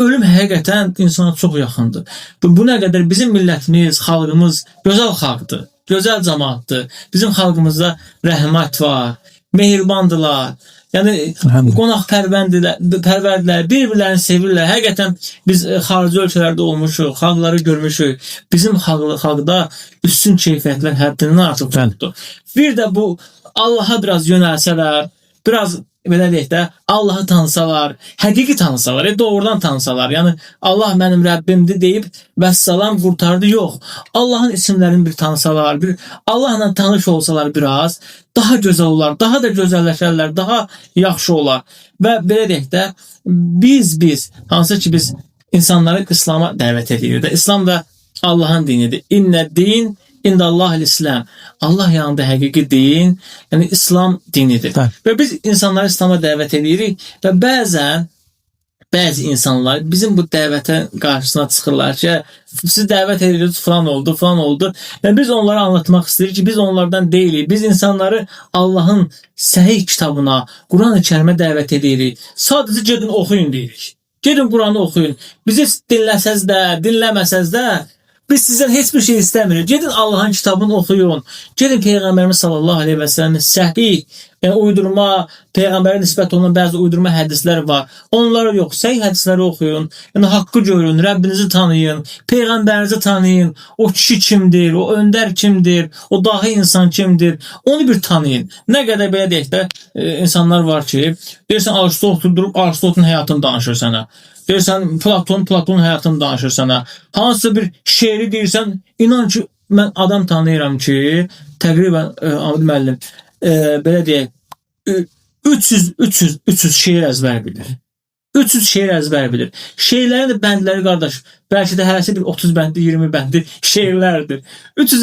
ölüm həqiqətən insana çox yaxındır. Bu nə qədər bizim millətimiz, xalqımız gözəl xalqdır, gözəl cəmaatdır. Bizim xalqımızda rəhmət var, mehribandılar. Yəni qonaqpərvərdirlər, bir-birlərini sevirlər. Həqiqətən biz xarici ölkələrdə olmuşuq, xalqları görmüşük. Bizim xalqda üstün keyfiyyətlər həddindən artıq çoxdur. Bir də bu Allaha biraz yönəlsələr, biraz belə deyək də Allahı tanısalar, həqiqi tanısalar, doğrudan tanısalar, yəni Allah mənim Rəbbimdir deyib vəssalam qurtardı, yox. Allahın isimlərini bir tanısalar, bir Allahla tanış olsalar biraz, daha gözəl olar, daha da gözəlləşərlər, daha yaxşı olar. Və belə deyək də biz hansı ki biz insanları İslam'a dəvət edirik də. İslam da Allahın dinidir. İnnə din İndallahil-İslam. Allah yanında həqiqi din, yəni İslam dinidir. Və biz insanları İslam'a dəvət edirik və bəzi insanlar bizim bu dəvətə qarşısına çıxırlar ki, siz dəvət edirsiniz, falan oldu. Və biz onlara anlatmaq istəyirik ki, biz onlardan deyilik. Biz insanları Allahın səhih kitabına, Quran-ı Kərimə dəvət edirik. Sadəcə gedin oxuyun deyirik. Gedin Quranı oxuyun. Bizi dinləsəz də, dinləməsəz də biz sizdən heç bir şey istəmirik. Gedin Allahın kitabını oxuyun. Gedin Peyğəmbərimiz sallallahu aleyhi və səlləmin səhih, yəni uydurma, Peyğəmbərə nisbət olunan bəzi uydurma hədislər var. Onları yox, səhih hədisləri oxuyun. Yəni haqqı görün, Rəbbinizi tanıyın, Peyğəmbərinizi tanıyın. O kişi kimdir, o öndər kimdir, o dahi insan kimdir? Onu bir tanıyın. Nə qədər belə deyək də insanlar var ki, deyirsən Aristotel durub Aristotelin həyatını danışır sənə. Deyirsən Platonun həyatını danışır sənə. Hansısa bir şeiri deyirsən, inan ki mən adam tanıyıram ki, təqribən Ahmet müəllim belə deyək 300 şeir əzbər bilir. 300 şeir əzbər bilir. Şeirlərin də bəndləri qardaş, bəlkə də hərəsi bir 30 bəndi, 20 bəndi şeirlərdir. 300